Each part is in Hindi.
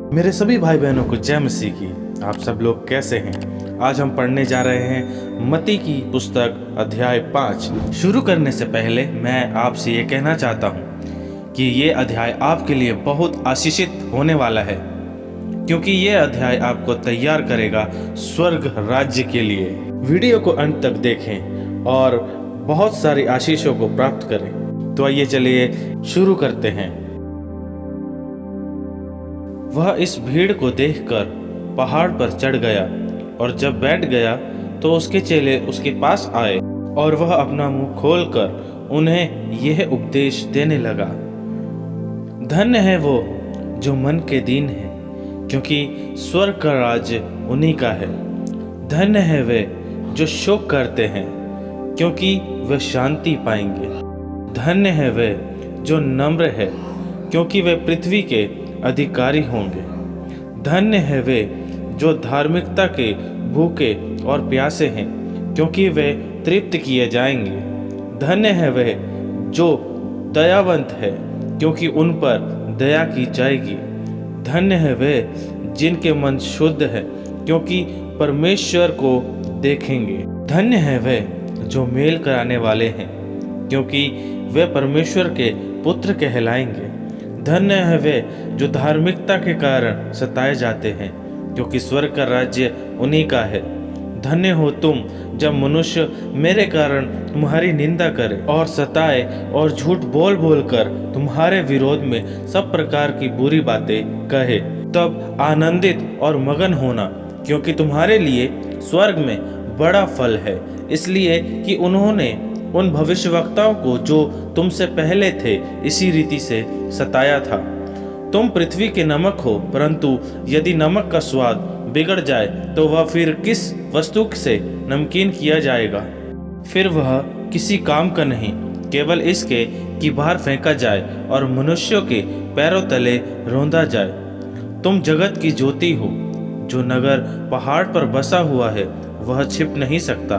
मेरे सभी भाई बहनों को जय मसीह की। आप सब लोग कैसे हैं? आज हम पढ़ने जा रहे हैं मत्ती की पुस्तक अध्याय 5। शुरू करने से पहले मैं आपसे ये कहना चाहता हूँ कि ये अध्याय आपके लिए बहुत आशीषित होने वाला है, क्योंकि ये अध्याय आपको तैयार करेगा स्वर्ग राज्य के लिए। वीडियो को अंत तक देखें और बहुत सारी आशीषों को प्राप्त करें। तो आइए चलिए शुरू करते हैं। वह इस भीड़ को देखकर पहाड़ पर चढ़ गया और जब बैठ गया तो उसके चेले उसके पास आए और वह अपना मुंह खोलकर उन्हें यह उपदेश देने लगा। धन्य है वो जो मन के दीन है, क्योंकि स्वर्ग का राज्य उन्हीं का है। धन्य है वे जो शोक करते हैं, क्योंकि वे शांति पाएंगे। धन्य है वे जो नम्र है, क्योंकि वे पृथ्वी के अधिकारी होंगे। धन्य है वे जो धार्मिकता के भूखे और प्यासे हैं, क्योंकि वे तृप्त किए जाएंगे। धन्य है वे जो दयावंत है, क्योंकि उन पर दया की जाएगी। धन्य है वे जिनके मन शुद्ध है, क्योंकि परमेश्वर को देखेंगे। धन्य है वे जो मेल कराने वाले हैं, क्योंकि वे परमेश्वर के पुत्र कहलाएंगे। धन्य है वे जो धार्मिकता के कारण सताए जाते हैं, क्योंकि स्वर्ग का राज्य उन्हीं का है। धन्य हो तुम जब मनुष्य मेरे कारण तुम्हारी निंदा करे और सताए और झूठ बोल बोल कर तुम्हारे विरोध में सब प्रकार की बुरी बातें कहे। तब आनंदित और मगन होना, क्योंकि तुम्हारे लिए स्वर्ग में बड़ा फल है, इसलिए कि उन्होंने उन भविष्यवक्ताओं को जो तुमसे पहले थे इसी रीति से सताया था। तुम पृथ्वी के नमक हो, परंतु यदि नमक का स्वाद बिगड़ जाए तो वह फिर किस वस्तु से नमकीन किया जाएगा? फिर वह किसी काम का नहीं, केवल इसके कि बाहर फेंका जाए और मनुष्यों के पैरों तले रौंदा जाए। तुम जगत की ज्योति हो। जो नगर पहाड़ पर बसा हुआ है वह छिप नहीं सकता,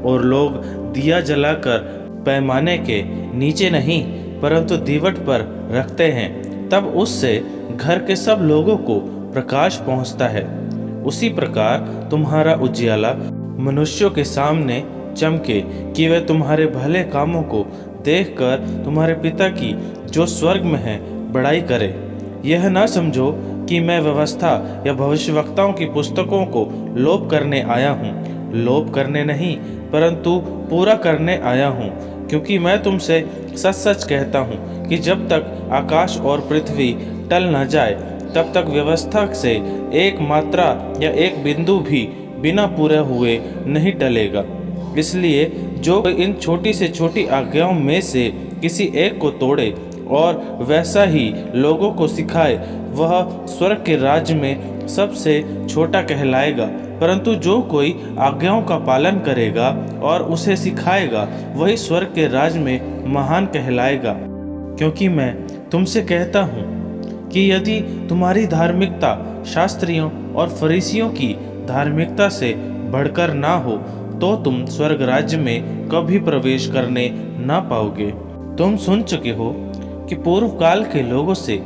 और लोग दिया जलाकर पैमाने के नीचे नहीं परंतु दीवट पर रखते हैं, तब उससे घर के सब लोगों को प्रकाश पहुंचता है। उसी प्रकार तुम्हारा उजियाला मनुष्यों के सामने चमके, कि वे तुम्हारे भले कामों को देखकर तुम्हारे पिता की जो स्वर्ग में है बड़ाई करे। यह ना समझो कि मैं व्यवस्था या भविष्यवक्ताओं की पुस्तकों को लोप करने आया हूँ। लोप करने नहीं परंतु पूरा करने आया हूँ, क्योंकि मैं तुमसे सच सच कहता हूँ कि जब तक आकाश और पृथ्वी टल न जाए तब तक व्यवस्था से एक मात्रा या एक बिंदु भी बिना पूरे हुए नहीं टलेगा। इसलिए जो इन छोटी से छोटी आज्ञाओं में से किसी एक को तोड़े और वैसा ही लोगों को सिखाए, वह स्वर्ग के राज्य में सबसे छोटा कहलाएगा। परंतु जो कोई आज्ञाओं का पालन करेगा और उसे सिखाएगा, वही स्वर्ग के राज्य में महान कहलाएगा। क्योंकि मैं तुमसे कहता हूँ कि यदि तुम्हारी धार्मिकता शास्त्रियों और फरीसियों की धार्मिकता से बढ़कर ना हो तो तुम स्वर्ग राज्य में कभी प्रवेश करने ना पाओगे। तुम सुन चुके हो कि पूर्व काल के लोगों से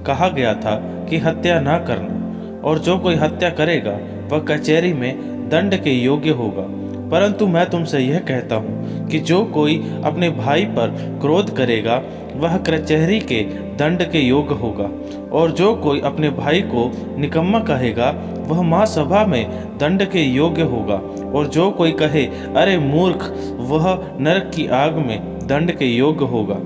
कहा गया था कि हत्या ना करना, और जो कोई हत्या करेगा वह कचहरी में दंड के योग्य होगा। परंतु मैं तुमसे यह कहता हूँ कि जो कोई अपने भाई पर क्रोध करेगा वह कचहरी के दंड के योग्य होगा, और जो कोई अपने भाई को निकम्मा कहेगा वह महासभा में दंड के योग्य होगा, और जो कोई कहे अरे मूर्ख, वह नरक की आग में दंड के योग्य होगा।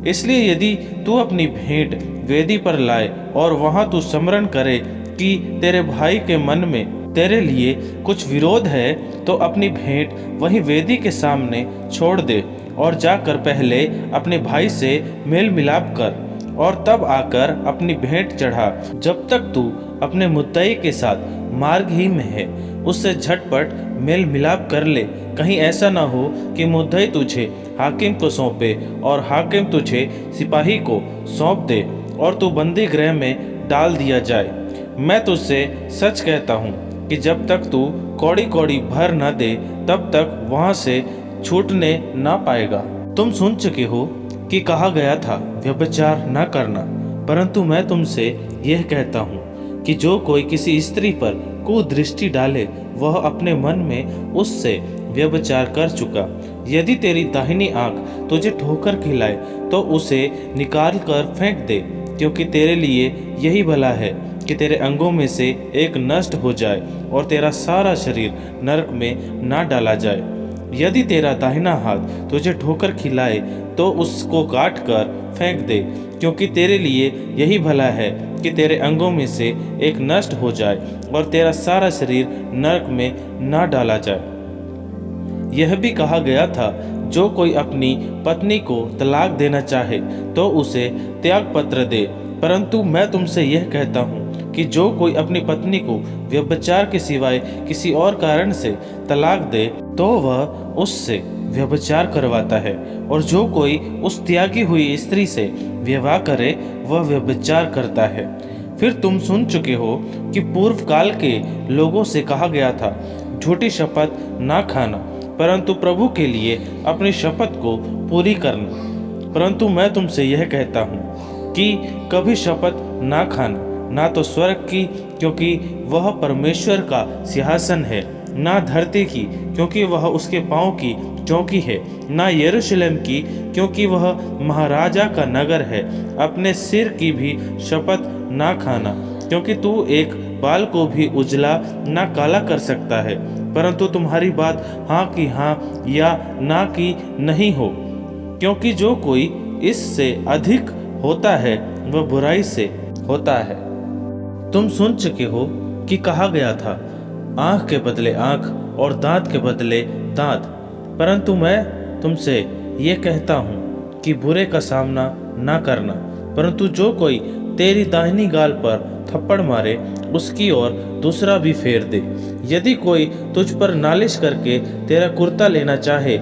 इसलिए यदि तू अपनी भेंट वेदी पर लाए और वहां तू स्मरण करे कि तेरे भाई के मन में तेरे लिए कुछ विरोध है, तो अपनी भेंट वही वेदी के सामने छोड़ दे और जाकर पहले अपने भाई से मेल मिलाप कर और तब आकर अपनी भेंट चढ़ा। जब तक तू अपने मुद्दई के साथ मार्ग ही में है, उससे झटपट मेल मिलाप कर ले। कहीं ऐसा ना हो कि मुद्दई तुझे हाकिम को सौंपे और हाकिम तुझे सिपाही को सौंप दे और तू बंदी गृह में डाल दिया जाए। मैं तुझसे सच कहता हूँ कि जब तक तू कौड़ी कौड़ी भर न दे तब तक वहाँ से छूटने ना पाएगा। तुम सुन चुके हो कि कहा गया था व्यभिचार न करना, परंतु मैं तुमसे यह कहता हूँ कि जो कोई किसी स्त्री पर कुदृष्टि डाले वह अपने मन में उससे व्यभिचार कर चुका। यदि तेरी दाहिनी आंख तुझे ठोकर खिलाए तो उसे निकाल कर फेंक दे, क्योंकि तेरे लिए यही भला है कि तेरे अंगों में से एक नष्ट हो जाए और तेरा सारा शरीर नरक में ना डाला जाए। यदि तेरा दाहिना हाथ तुझे ठोकर खिलाए तो उसको काट कर फेंक दे, क्योंकि तेरे लिए यही भला है कि तेरे अंगों में से एक नष्ट हो जाए और तेरा सारा शरीर नरक में ना डाला जाए। यह भी कहा गया था, जो कोई अपनी पत्नी को तलाक देना चाहे तो उसे त्याग पत्र दे, परंतु मैं तुमसे यह कहता हूँ कि जो कोई अपनी पत्नी को व्यभिचार के सिवाय किसी और कारण से तलाक दे तो वह उससे व्यभिचार करवाता है, और जो कोई उस त्यागी हुई स्त्री से विवाह करे वह व्यभिचार करता है। फिर तुम सुन चुके हो कि पूर्व काल के लोगों से कहा गया था, झूठी शपथ ना खाना, परंतु प्रभु के लिए अपनी शपथ को पूरी करना। परंतु मैं तुमसे यह कहता हूँ कि कभी शपथ ना खाना, ना तो स्वर्ग की, क्योंकि वह परमेश्वर का सिंहासन है, ना धरती की, क्योंकि वह उसके पाँव की चौकी है, ना यरूशलेम की, क्योंकि वह महाराजा का नगर है। अपने सिर की भी शपथ ना खाना, क्योंकि तू एक बाल को भी उजला ना काला कर सकता है, परंतु तुम्हारी बात हाँ की हाँ या ना की नहीं हो, क्योंकि जो कोई इससे अधिक होता है वह बुराई से होता है। तुम सुन चुके हो कि कहा गया था, आँख के बदले आँख और दांत के बदले दांत, परंतु मैं तुमसे ये कहता हूँ कि बुरे का सामना ना करना। परंतु जो कोई तेरी दाहिनी गाल पर थप्पड़ मारे उसकी ओर दूसरा भी फेर दे। यदि कोई तुझ पर नालिश करके तेरा कुर्ता लेना चाहे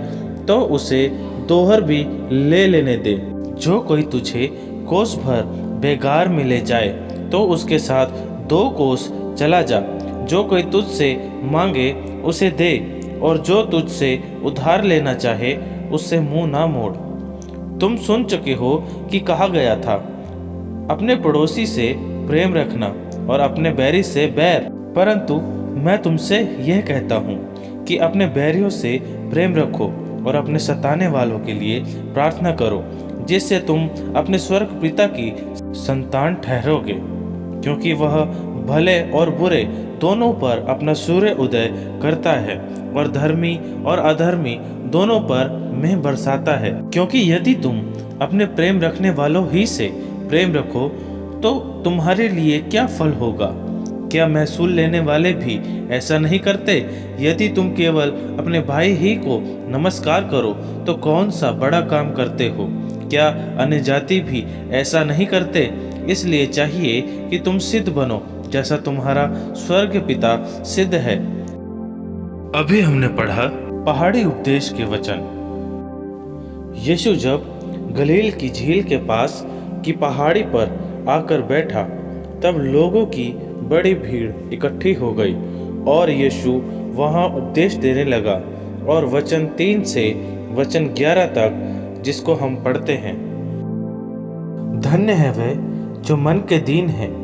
तो उसे दोहर भी ले लेने दे। जो कोई तुझे कोस भर बेगार में ले जाए तो उसके साथ 2 कोस चला जा। जो कोई तुझसे मांगे उसे दे, और जो तुझसे उधार लेना चाहे उससे मुंह ना मोड़। तुम सुन चुके हो कि कहा गया था, अपने पड़ोसी से प्रेम रखना और अपने बैरी से बैर। परंतु मैं तुमसे यह कहता हूँ कि अपने बैरियों से प्रेम रखो और अपने सताने वालों के लिए प्रार्थना करो, जिससे तुम अपने स्वर्ग पिता की संतान ठहरोगे, क्योंकि वह भले और बुरे दोनों पर अपना सूर्य उदय करता है और धर्मी और अधर्मी दोनों पर मेघ बरसाता है। क्योंकि यदि तुम अपने प्रेम रखने वालों ही से प्रेम रखो तो तुम्हारे लिए क्या फल होगा? क्या महसूल लेने वाले भी ऐसा नहीं करते? यदि तुम केवल अपने भाई ही को नमस्कार करो तो कौन सा बड़ा काम करते हो? क्या अन्य जाति भी ऐसा नहीं करते? इसलिए चाहिए कि तुम सिद्ध बनो जैसा तुम्हारा स्वर्ग पिता सिद्ध है। अभी हमने पढ़ा पहाड़ी उपदेश के वचन। यीशु जब गलील की झील के पास की पहाड़ी पर आकर बैठा तब लोगों की बड़ी भीड़ इकट्ठी हो गई और यीशु वहां उपदेश देने लगा। और वचन 3 से वचन 11 तक जिसको हम पढ़ते हैं, धन्य है वे जो मन के दीन हैं।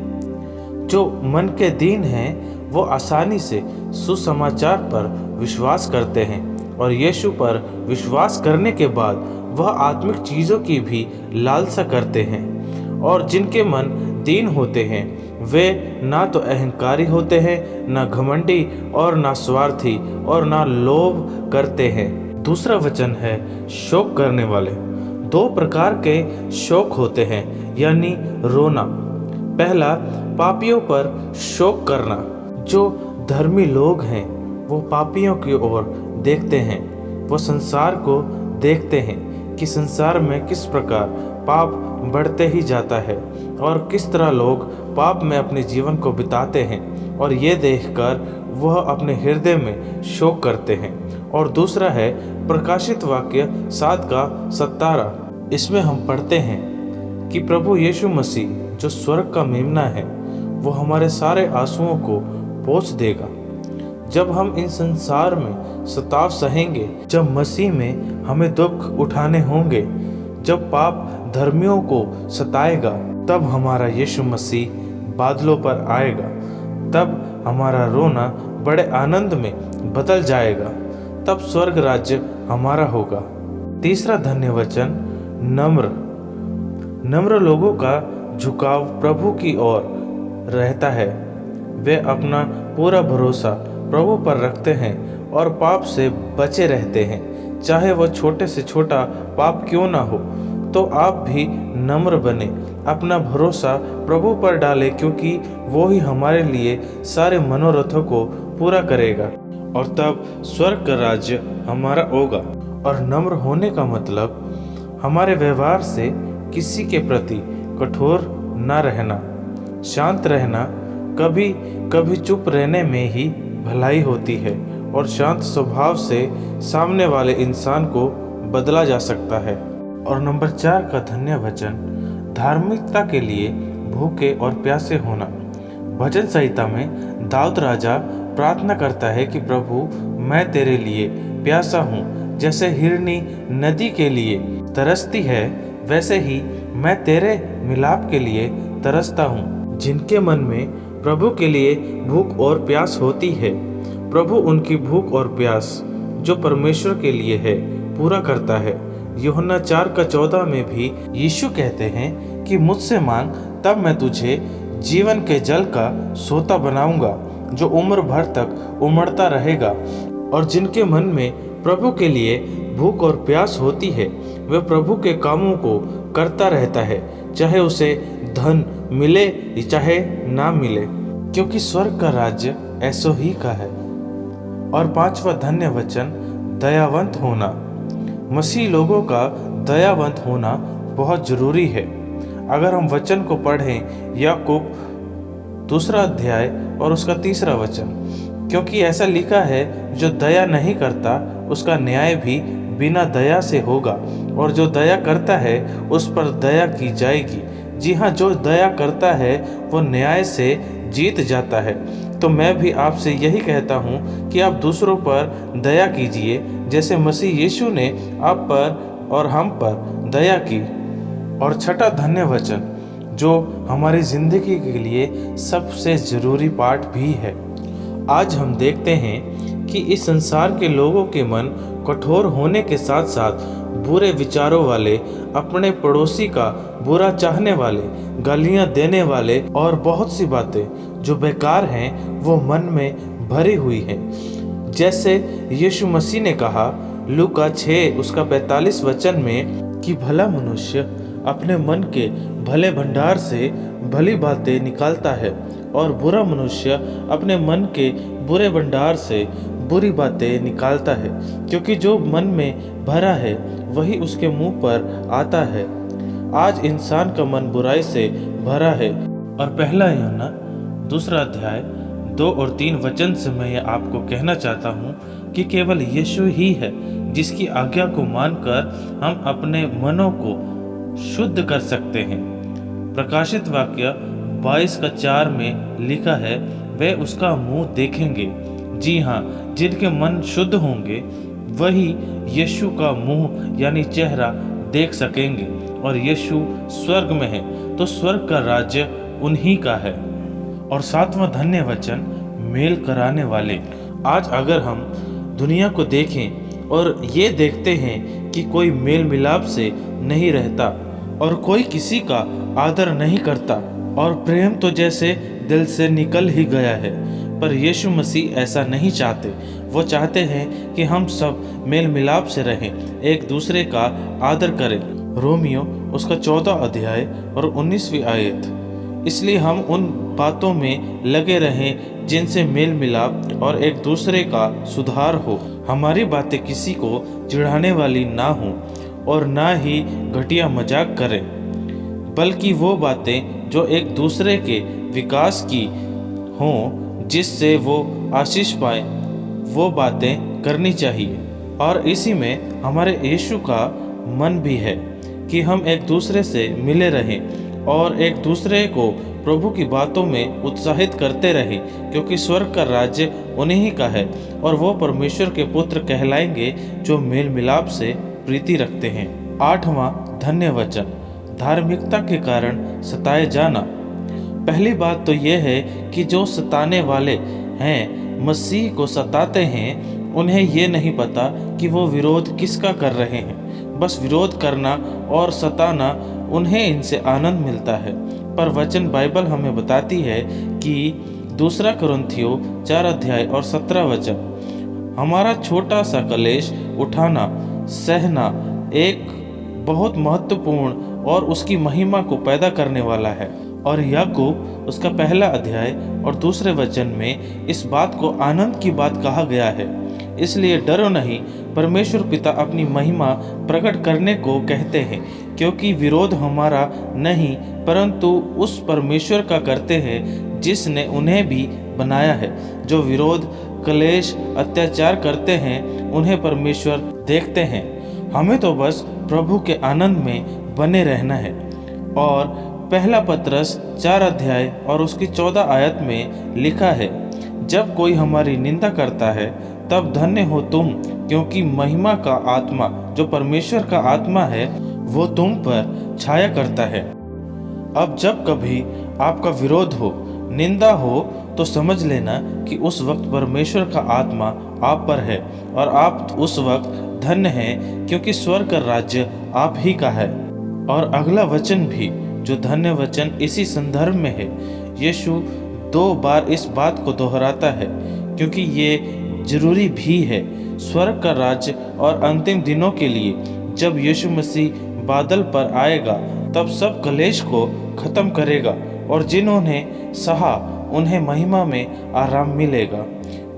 जो मन के दीन हैं वो आसानी से सुसमाचार पर विश्वास करते हैं, और यीशु पर विश्वास करने के बाद वह आत्मिक चीज़ों की भी लालसा करते हैं। और जिनके मन दीन होते हैं वे ना तो अहंकारी होते हैं, ना घमंडी और ना स्वार्थी और ना लोभ करते हैं। दूसरा वचन है शोक करने वाले। 2 प्रकार के शोक होते हैं, यानी रोना। पहला, पापियों पर शोक करना। जो धर्मी लोग हैं वो पापियों की ओर देखते हैं। वो संसार को देखते हैं कि संसार में किस प्रकार पाप बढ़ते ही जाता है और किस तरह लोग पाप में अपने जीवन को बिताते हैं, और ये देखकर वह अपने हृदय में शोक करते हैं। और दूसरा है प्रकाशित वाक्य 7 का 17। इसमें हम पढ़ते हैं कि प्रभु यीशु मसीह जो स्वर्ग का मेमना है वो हमारे सारे आंसुओं को पोंछ देगा। जब हम इन संसार में सताव सहेंगे, जब मसीह में हमें दुख उठाने होंगे, जब पाप धर्मियों को सताएगा, तब हमारा यीशु मसीह बादलों पर आएगा, तब हमारा रोना बड़े आनंद में बदल जाएगा। तब स्वर्ग राज्य हमारा होगा। तीसरा धन्य वचन नम्र। नम्र लोगों का झुकाव प्रभु की ओर रहता है। वे अपना पूरा भरोसा प्रभु पर रखते हैं और पाप से बचे रहते हैं, चाहे वह छोटे से छोटा पाप क्यों ना हो। तो आप भी नम्र बने, अपना भरोसा प्रभु पर डालें, क्योंकि वो ही हमारे लिए सारे मनोरथों को पूरा करेगा, और तब स्वर्ग का राज्य हमारा होगा। और नम्र होने का मतलब हमारे व्यवहार से किसी के प्रति कठोर न रहना, शांत रहना। कभी कभी चुप रहने में ही भलाई होती है, और शांत स्वभाव से सामने वाले इंसान को बदला जा सकता है। और नंबर 4 का धन्य वचन धार्मिकता के लिए भूखे और प्यासे होना। भजन संहिता में दाऊद राजा प्रार्थना करता है कि प्रभु, मैं तेरे लिए प्यासा हूँ, जैसे हिरनी नदी के लिए तरसती है, वैसे ही मैं तेरे मिलाप के लिए तरसता हूँ। जिनके मन में प्रभु के लिए भूख और प्यास होती है, प्रभु उनकी भूख और प्यास जो परमेश्वर के लिए है पूरा करता है। यूहन्ना 4:14 में भी यीशु कहते हैं कि मुझसे मांग, तब मैं तुझे जीवन के जल का सोता बनाऊंगा, जो उम्र भर तक उमड़ता रहेगा। और जिनके मन में प्रभु के लिए भूख और प्यास होती है, वह प्रभु के कामों को करता रहता है, चाहे उसे धन मिले चाहे ना मिले, क्योंकि स्वर्ग का राज्य ऐसो ही का है। और 5वां धन्य वचन दयावंत होना। मसीह लोगों का दयावंत होना बहुत जरूरी है। अगर हम वचन को पढ़ें, याकूब 2 अध्याय और उसका 3 वचन, क्योंकि ऐसा लिखा है, जो दया नहीं करता उसका न्याय भी बिना दया से होगा, और जो दया करता है उस पर दया की जाएगी। जी हाँ, जो दया करता है वो न्याय से जीत जाता है। तो मैं भी आपसे यही कहता हूँ कि आप दूसरों पर दया कीजिए, जैसे मसीह यीशु ने आप पर और हम पर दया की। और 6वां धन्य वचन, जो हमारी जिंदगी के लिए सबसे ज़रूरी पाठ भी है। आज हम देखते हैं कि इस संसार के लोगों के मन कठोर होने के साथ साथ बुरे विचारों वाले, अपने पड़ोसी का बुरा चाहने वाले, गालियां देने वाले और बहुत सी बातें जो बेकार हैं वो मन में भरी हुई हैं। जैसे यीशु मसीह ने कहा लूका 6:45 वचन में कि भला मनुष्य अपने मन के भले भंडार से भली बातें निकालता है, और बुरा मनुष्य अपने मन के बुरे भंडार से बुरी बातें निकालता है, क्योंकि जो मन में भरा है वही उसके मुंह पर आता है। आज इंसान का मन बुराई से भरा है। और 1 यूहन्ना 2 अध्याय 2 और 3 वचन से मैं ये आपको कहना चाहता हूँ कि केवल यीशु ही है जिसकी आज्ञा को मानकर हम अपने मनों को शुद्ध कर सकते हैं। प्रकाशित वाक्य 22:4 में लिखा है, वे उसका मुंह देखेंगे। जी हाँ, जिनके मन शुद्ध होंगे वही यीशु का मुंह यानी चेहरा देख सकेंगे। और यीशु स्वर्ग में है तो स्वर्ग का राज्य उन्हीं का है। और 7वां धन्य वचन मेल कराने वाले। आज अगर हम दुनिया को देखें और ये देखते हैं कि कोई मेल मिलाप से नहीं रहता और कोई किसी का आदर नहीं करता, और प्रेम तो जैसे दिल से निकल ही गया है, पर यीशु मसीह ऐसा नहीं चाहते। वो चाहते हैं कि हम सब मेल मिलाप से रहें, एक दूसरे का आदर करें। रोमियो उसका 14 अध्याय और 19वीं आयत। इसलिए हम उन बातों में लगे रहें जिनसे मेल मिलाप और एक दूसरे का सुधार हो। हमारी बातें किसी को चिढ़ाने वाली ना हो और ना ही घटिया मजाक करें, बल्कि वो बातें जो एक दूसरे के विकास की हों, जिससे वो आशीष पाए, वो बातें करनी चाहिए। और इसी में हमारे यीशु का मन भी है कि हम एक दूसरे से मिले रहें और एक दूसरे को प्रभु की बातों में उत्साहित करते रहें, क्योंकि स्वर्ग का राज्य उन्हीं का है और वो परमेश्वर के पुत्र कहलाएंगे जो मेल मिलाप से प्रीति रखते हैं। 8वां धन्य वचन, धार्मिकता के कारण सताए जाना। पहली बात तो यह है कि जो सताने वाले हैं, मसीह को सताते हैं, उन्हें ये नहीं पता कि वो विरोध किसका कर रहे हैं। बस विरोध करना और सताना, उन्हें इनसे आनंद मिलता है। पर वचन बाइबल हमें बताती है कि 2 कुरिन्थियों 4 अध्याय और 17 वचन, हमारा छोटा सा कलेश उठाना, सहना एक बहुत महत्वपूर्ण और उसकी महिमा को पैदा करने वाला है। और याकूब उसका 1 अध्याय और 2 वचन में इस बात को आनंद की बात कहा गया है। इसलिए डरो नहीं, परमेश्वर पिता अपनी महिमा प्रकट करने को कहते हैं, क्योंकि विरोध हमारा नहीं परंतु उस परमेश्वर का करते हैं जिसने उन्हें भी बनाया है। जो विरोध, क्लेश, अत्याचार करते हैं, उन्हें परमेश्वर देखते हैं। हमें तो बस प्रभु के आनंद में बने रहना है। और 1 पतरस 4 अध्याय और उसकी 14 आयत में लिखा है, जब कोई हमारी निंदा करता है तब धन्य हो तुम, क्योंकि महिमा का आत्मा जो परमेश्वर का आत्मा है वो तुम पर छाया करता है। अब जब कभी आपका विरोध हो, निंदा हो, तो समझ लेना कि उस वक्त परमेश्वर का आत्मा आप पर है और आप उस वक्त धन्य हैं, क्योंकि स्वर्ग का राज्य आप ही का है। और अगला वचन भी जो धन्य वचन इसी संदर्भ में है, यीशु 2 बार इस बात को दोहराता है, क्योंकि ये जरूरी भी है। स्वर्ग का राज्य और अंतिम दिनों के लिए जब यीशु मसीह बादल पर आएगा, तब सब कलेश को खत्म करेगा और जिन्होंने सहा उन्हें महिमा में आराम मिलेगा।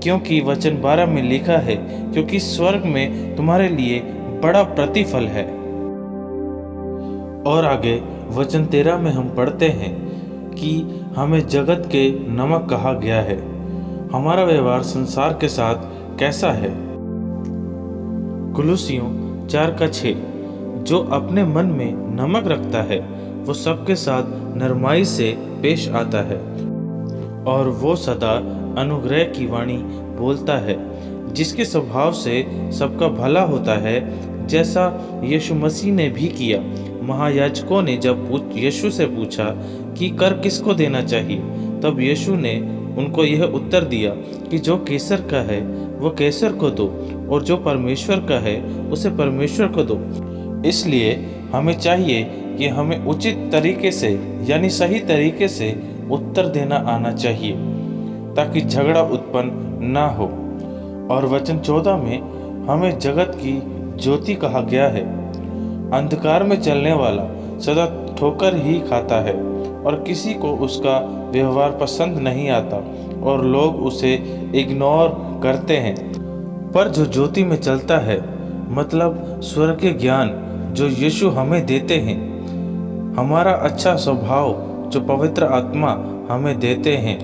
क्योंकि वचन 12 में लिखा है, क्योंकि स्वर्ग में तुम्हारे लिए बड़ा प्रतिफल है। और आगे वचन 13 में हम पढ़ते हैं कि हमें जगत के नमक कहा गया है। हमारा व्यवहार संसार के साथ कैसा है? कुलुसियों 4:6, जो अपने मन में नमक रखता है वो सबके साथ नरमाई से पेश आता है, और वो सदा अनुग्रह की वाणी बोलता है, जिसके स्वभाव से सबका भला होता है, जैसा यीशु मसीह ने भी किया। महायाजकों ने जब यीशु से पूछा कि कर किसको देना चाहिए, तब यीशु ने उनको यह उत्तर दिया कि जो कैसर का है वो कैसर को दो, और जो परमेश्वर का है उसे परमेश्वर को दो। इसलिए हमें चाहिए कि हमें उचित तरीके से, यानी सही तरीके से उत्तर देना आना चाहिए, ताकि झगड़ा उत्पन्न ना हो। और वचन 14 में हमें जगत की ज्योति कहा गया है। अंधकार में चलने वाला सदा ठोकर ही खाता है और किसी को उसका व्यवहार पसंद नहीं आता और लोग उसे इग्नोर करते हैं। पर जो ज्योति में चलता है, मतलब स्वर्गीय ज्ञान जो यीशु हमें देते हैं, हमारा अच्छा स्वभाव जो पवित्र आत्मा हमें देते हैं,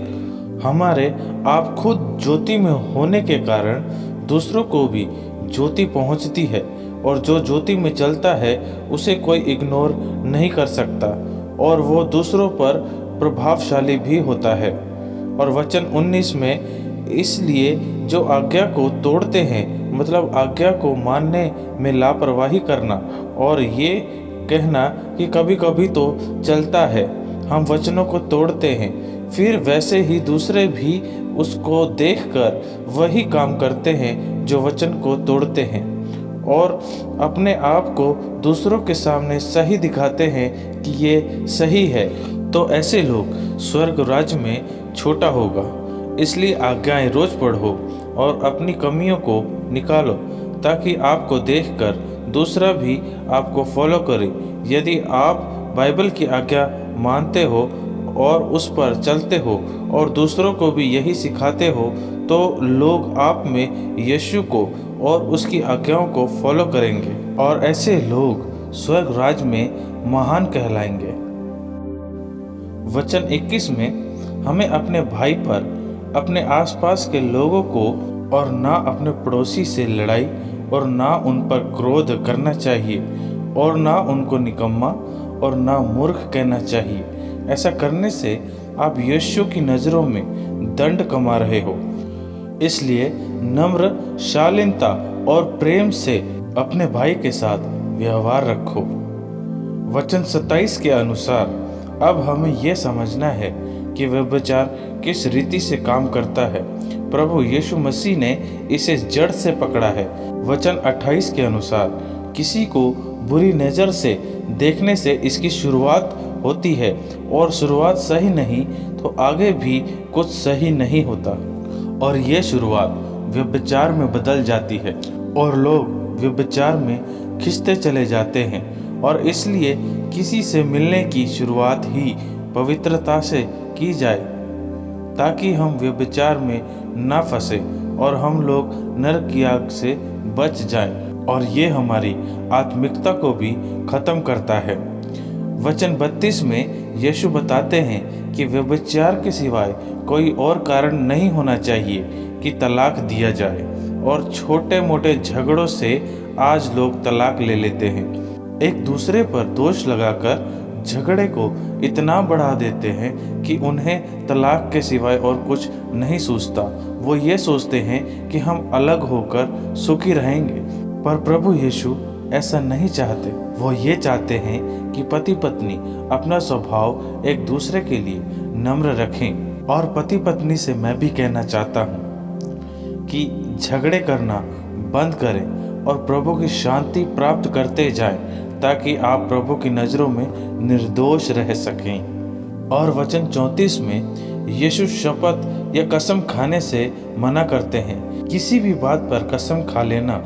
हमारे आप खुद ज्योति में होने के कारण दूसरों को भी ज्योति पहुंचती है, और जो ज्योति में चलता है उसे कोई इग्नोर नहीं कर सकता और वो दूसरों पर प्रभावशाली भी होता है। और वचन 19 में, इसलिए जो आज्ञा को तोड़ते हैं, मतलब आज्ञा को मानने में लापरवाही करना और ये कहना कि कभी कभी तो चलता है, हम वचनों को तोड़ते हैं, फिर वैसे ही दूसरे भी उसको देखकर वही काम करते हैं जो वचन को तोड़ते हैं, और अपने आप को दूसरों के सामने सही दिखाते हैं कि ये सही है, तो ऐसे लोग स्वर्ग राज्य में छोटा होगा। इसलिए आज्ञाएं रोज पढ़ो और अपनी कमियों को निकालो, ताकि आपको देखकर दूसरा भी आपको फॉलो करे। यदि आप बाइबल की आज्ञा मानते हो और उस पर चलते हो और दूसरों को भी यही सिखाते हो, तो लोग आप में यीशु को और उसकी आज्ञाओं को फॉलो करेंगे, और ऐसे लोग स्वर्ग राज्य में महान कहलाएंगे। वचन 21 में हमें अपने भाई पर, अपने आसपास के लोगों को और ना अपने पड़ोसी से लड़ाई और ना उन पर क्रोध करना चाहिए, और ना उनको निकम्मा और ना मूर्ख कहना चाहिए। ऐसा करने से आप यीशु की नज़रों में दंड कमा रहे हो। इसलिए नम्र, शालीनता और प्रेम से अपने भाई के साथ व्यवहार रखो। वचन 27 के अनुसार अब हमें यह समझना है कि व्यभिचार किस रीति से काम करता है। प्रभु यीशु मसीह ने इसे जड़ से पकड़ा है। वचन 28 के अनुसार किसी को बुरी नज़र से देखने से इसकी शुरुआत होती है, और शुरुआत सही नहीं तो आगे भी कुछ सही नहीं होता, और ये शुरुआत व्यभिचार में बदल जाती है और लोग व्यभिचार में खिंचते चले जाते हैं। और इसलिए किसी से मिलने की शुरुआत ही पवित्रता से की जाए, ताकि हम व्यभिचार में ना फंसे और हम लोग नरक की आग से बच जाएं। और ये हमारी आत्मिकता को भी खत्म करता है। वचन 32 में यीशु बताते हैं कि व्यभिचार के सिवाय कोई और कारण नहीं होना चाहिए कि तलाक दिया जाए, और छोटे मोटे झगड़ों से आज लोग तलाक ले लेते हैं। एक दूसरे पर दोष लगाकर झगड़े को इतना बढ़ा देते हैं कि उन्हें तलाक के सिवाय और कुछ नहीं सूझता। वो ये सोचते हैं कि हम अलग होकर सुखी रहेंगे, पर प्रभु यीशु ऐसा नहीं चाहते। वो ये चाहते हैं कि पति पत्नी अपना स्वभाव एक दूसरे के लिए नम्र रखें। और पति पत्नी से मैं भी कहना चाहता हूँ कि झगड़े करना बंद करें और प्रभु की शांति प्राप्त करते जाएं, ताकि आप प्रभु की नज़रों में निर्दोष रह सकें। और वचन 34 में यीशु शपथ या कसम खाने से मना करते हैं। किसी भी बात पर कसम खा लेना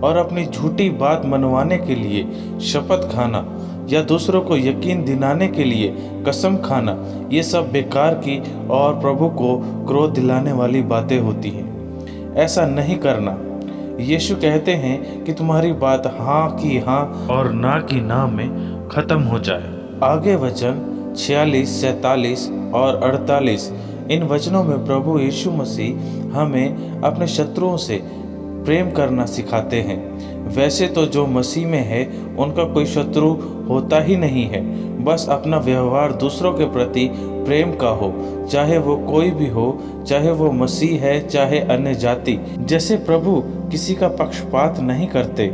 और अपनी झूठी बात मनवाने के लिए शपथ खाना या दूसरों को यकीन दिलाने के लिए कसम खाना, ये सब बेकार की और प्रभु को क्रोध दिलाने वाली बातें होती हैं। ऐसा नहीं करना। यीशु कहते हैं कि तुम्हारी बात हाँ की हाँ और ना की ना में खत्म हो जाए। आगे वचन 46, 47 और 48, इन वचनों में प्रभु यीशु मसीह हमें अपने शत्रुओं से प्रेम करना सिखाते हैं। वैसे तो जो मसीह में है उनका कोई शत्रु होता ही नहीं है, बस अपना व्यवहार दूसरों के प्रति प्रेम का हो, चाहे वो कोई भी हो, चाहे वो मसीह है चाहे अन्य जाति। जैसे प्रभु किसी का पक्षपात नहीं करते,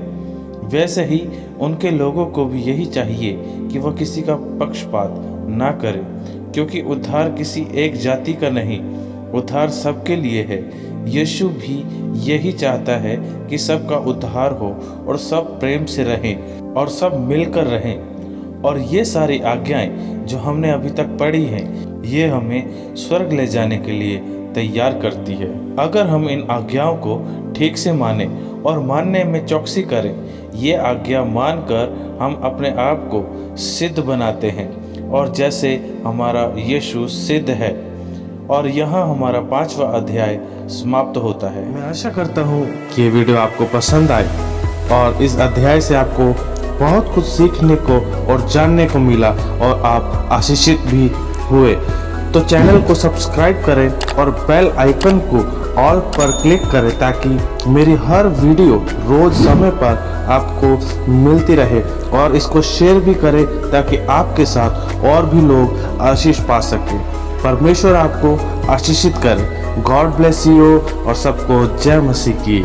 वैसे ही उनके लोगों को भी यही चाहिए कि वह किसी का पक्षपात ना करे, क्योंकि उद्धार किसी एक जाति का नहीं, उद्धार सबके लिए है। यीशु भी यही चाहता है कि सबका उद्धार हो और सब प्रेम से रहें और सब मिलकर रहें। और ये सारी आज्ञाएं जो हमने अभी तक पढ़ी हैं, ये हमें स्वर्ग ले जाने के लिए तैयार करती है। अगर हम इन आज्ञाओं को ठीक से माने और मानने में चौकसी करें, ये आज्ञा मानकर हम अपने आप को सिद्ध बनाते हैं, और जैसे हमारा यीशु सिद्ध है। और यहाँ हमारा 5वां अध्याय समाप्त होता है। मैं आशा करता हूँ कि ये वीडियो आपको पसंद आए और इस अध्याय से आपको बहुत कुछ सीखने को और जानने को मिला और आप आशीषित भी हुए। तो चैनल को सब्सक्राइब करें और बेल आइकन को ऑल पर क्लिक करें, ताकि मेरी हर वीडियो रोज समय पर आपको मिलती रहे। और इसको शेयर भी करें ताकि आपके साथ और भी लोग आशीष पा सकें। परमेश्वर आपको आशीषित करे। गॉड ब्लेस यू और सबको जय मसीह की।